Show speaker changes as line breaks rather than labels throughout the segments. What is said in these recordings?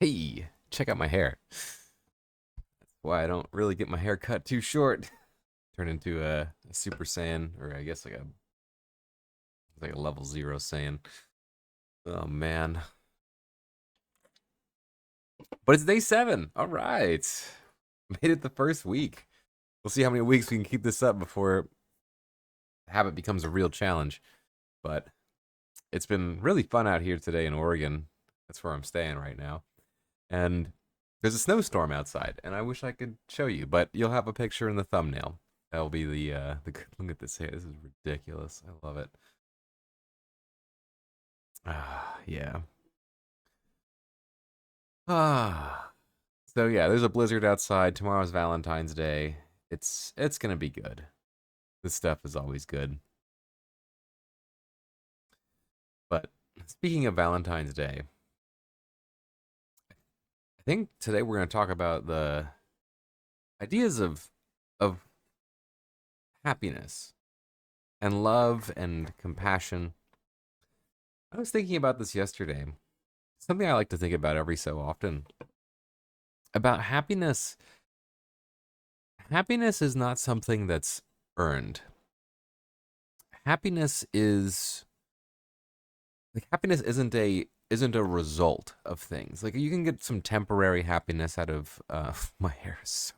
Hey, check out my hair. Why I don't really get my hair cut too short. Turn into a Super Saiyan, or I guess like a level zero Saiyan. Oh man. But it's day 7. All right. Made it the first week. We'll see how many weeks we can keep this up before habit becomes a real challenge. But it's been really fun out here today in Oregon. That's where I'm staying right now. And there's a snowstorm outside, and I wish I could show you, but you'll have a picture in the thumbnail. That'll be the look at this hair. This is ridiculous. I love it. Ah, yeah. Ah. So yeah, there's a blizzard outside. Tomorrow's Valentine's Day. It's gonna be good. This stuff is always good. But speaking of Valentine's Day, I think today we're gonna talk about the ideas of happiness and love and compassion. I was thinking about this yesterday. Something I like to think about every so often. About happiness. Happiness is not something that's earned. Happiness is happiness isn't a result of things. Like you can get some temporary happiness out of my hair is so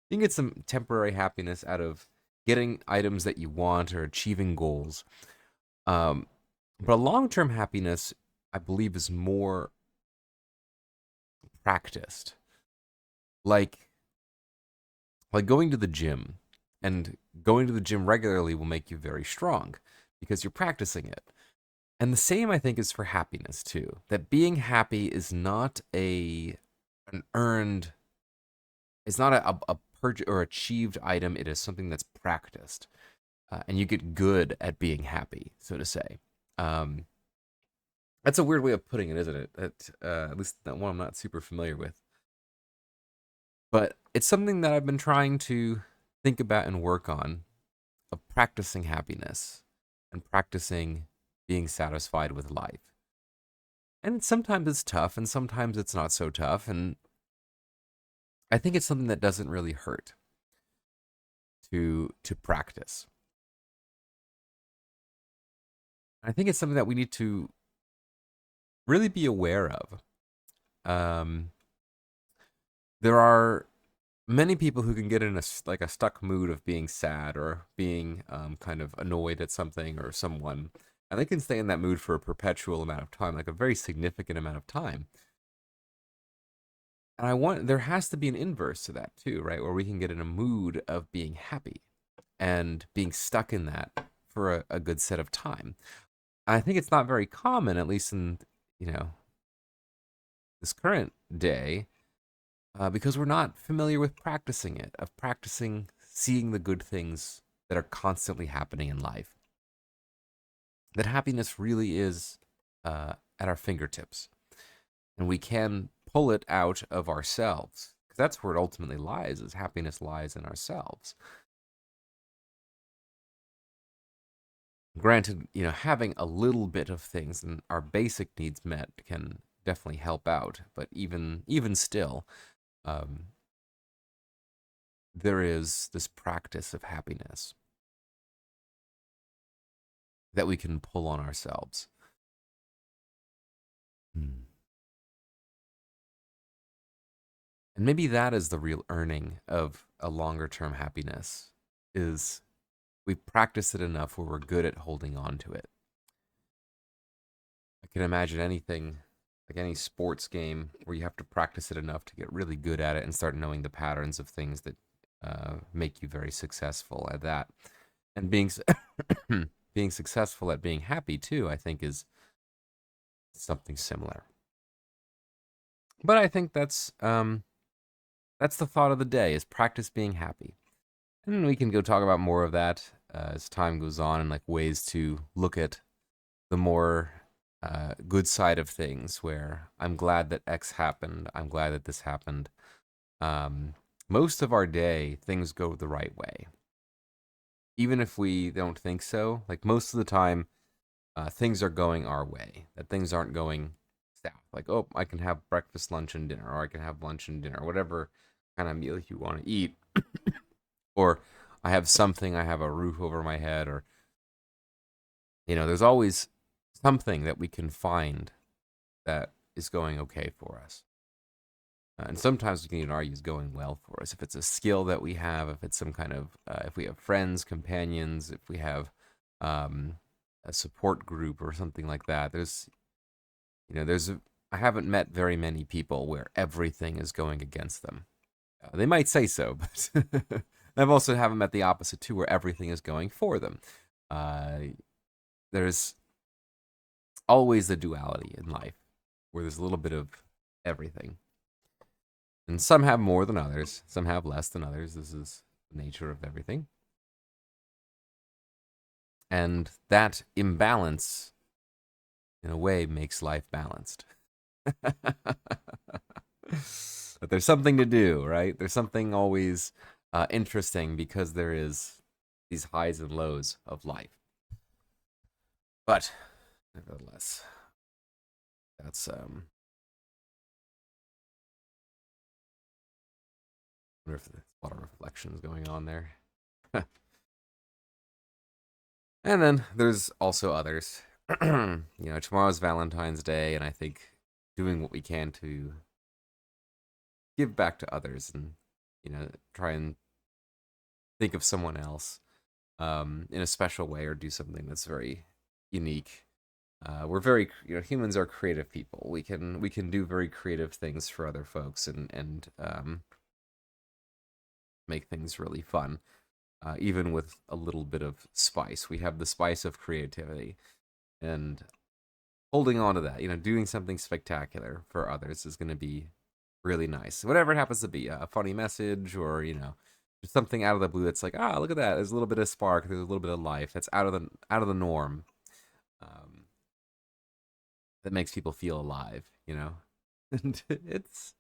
you can get some temporary happiness out of getting items that you want or achieving goals. Um, but a long-term happiness, I believe, is more practiced. Like going to the gym, and going to the gym regularly will make you very strong because you're practicing it. And the same I think is for happiness too. That being happy is not a an earned it's not a or achieved item. It is something that's practiced. And you get good at being happy, so to say. Um, that's a weird way of putting it, isn't it? That at least that one I'm not super familiar with. But it's something that I've been trying to think about and work on, of practicing happiness and practicing being satisfied with life. And sometimes it's tough and sometimes it's not so tough. And I think it's something that doesn't really hurt to practice. I think it's something that we need to really be aware of. Um, there are many people who can get in like a stuck mood of being sad or being kind of annoyed at something or someone, and they can stay in that mood for a perpetual amount of time, like a very significant amount of time. And I want there has to be an inverse to that too, right? Where we can get in a mood of being happy and being stuck in that for a good set of time. I think it's not very common, at least in you know this current day, because we're not familiar with practicing it, of practicing seeing the good things that are constantly happening in life. That happiness really is at our fingertips, and we can pull it out of ourselves. Because that's where it ultimately lies, is happiness lies in ourselves. Granted, having a little bit of things and our basic needs met can definitely help out, but even still, um, there is this practice of happiness that we can pull on ourselves. Hmm. And maybe that is the real earning of a longer term happiness is we practice it enough where we're good at holding on to it. I can imagine anything like any sports game where you have to practice it enough to get really good at it and start knowing the patterns of things that make you very successful at that. And being being successful at being happy too, I think is something similar. But I think that's the thought of the day is practice being happy. And we can go talk about more of that as time goes on and like ways to look at the more good side of things where I'm glad that X happened. I'm glad that this happened. Most of our day, things go the right way. Even if we don't think so, like most of the time, things are going our way, that things aren't going out. Like, oh, I can have breakfast, lunch, and dinner, or I can have lunch and dinner, whatever kind of meal you want to eat. Or I have something, I have a roof over my head, or, there's always something that we can find that is going okay for us. And sometimes we can even argue is going well for us. If it's a skill that we have, if it's some kind of, if we have friends, companions, if we have um, a support group or something like that. I haven't met very many people where everything is going against them. They might say so, but I've also haven't met the opposite too, where everything is going for them. Uh, there's always the duality in life, where there's a little bit of everything. And some have more than others, some have less than others. This is the nature of everything. And that imbalance, in a way, makes life balanced. But there's something to do, right? There's something always interesting because there is these highs and lows of life. But nevertheless, that's I wonder if there's a lot of reflections going on there. And then there's also others. Tomorrow's Valentine's Day, and I think doing what we can to give back to others and, try and think of someone else in a special way or do something that's very unique. We're very, humans are creative people. We can do very creative things for other folks and make things really fun. Even with a little bit of spice, we have the spice of creativity, and holding on to that, doing something spectacular for others is going to be really nice. Whatever it happens to be, a funny message or, just something out of the blue that's like, look at that. There's a little bit of spark. There's a little bit of life that's out of the norm. That makes people feel alive, And it's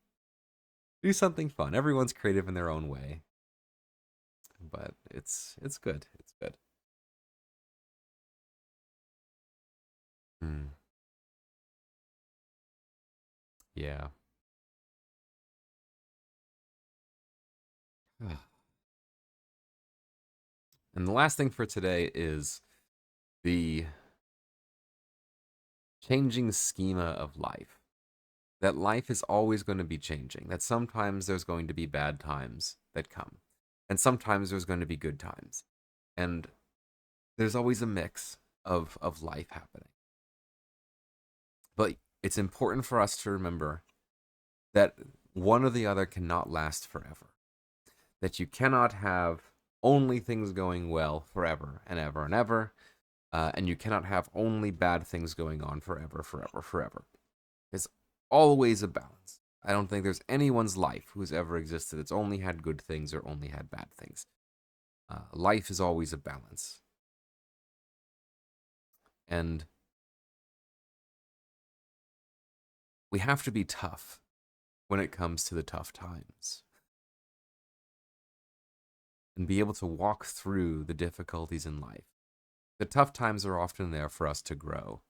do something fun. Everyone's creative in their own way, but it's good. It's good. Hmm. Yeah. And the last thing for today is the changing schema of life. That life is always going to be changing. That sometimes there's going to be bad times that come, and sometimes there's going to be good times. And there's always a mix of life happening. But it's important for us to remember that one or the other cannot last forever. That you cannot have only things going well forever and ever and ever, and you cannot have only bad things going on forever, forever, forever. There's always a balance. I don't think there's anyone's life who's ever existed that's only had good things or only had bad things. Life is always a balance. And we have to be tough when it comes to the tough times and be able to walk through the difficulties in life. The tough times are often there for us to grow.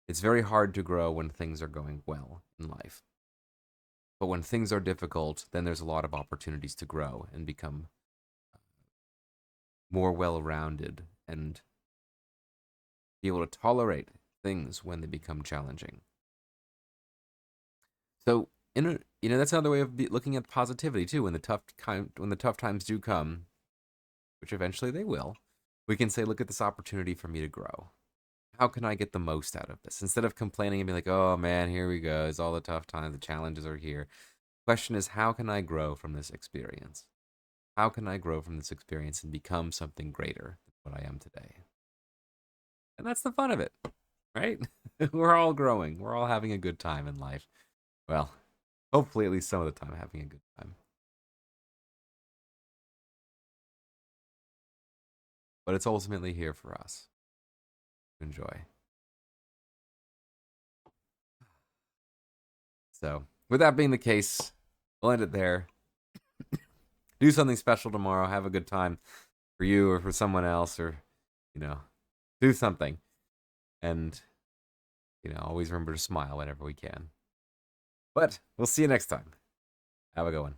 It's very hard to grow when things are going well in life. But when things are difficult, then there's a lot of opportunities to grow and become more well rounded and be able to tolerate things when they become challenging. So, that's another way of looking at positivity too. When the tough times do come, which eventually they will, we can say, look at this opportunity for me to grow. How can I get the most out of this? Instead of complaining and being like, oh man, here we go. It's all the tough times. The challenges are here. Question is, how can I grow from this experience? How can I grow from this experience and become something greater than what I am today? And that's the fun of it, right? We're all growing. We're all having a good time in life. Well, hopefully at least some of the time having a good time. But it's ultimately here for us to enjoy. So, with that being the case, we'll end it there. Do something special tomorrow. Have a good time for you or for someone else, or, do something. And Always remember to smile whenever we can. But we'll see you next time. Have a good one.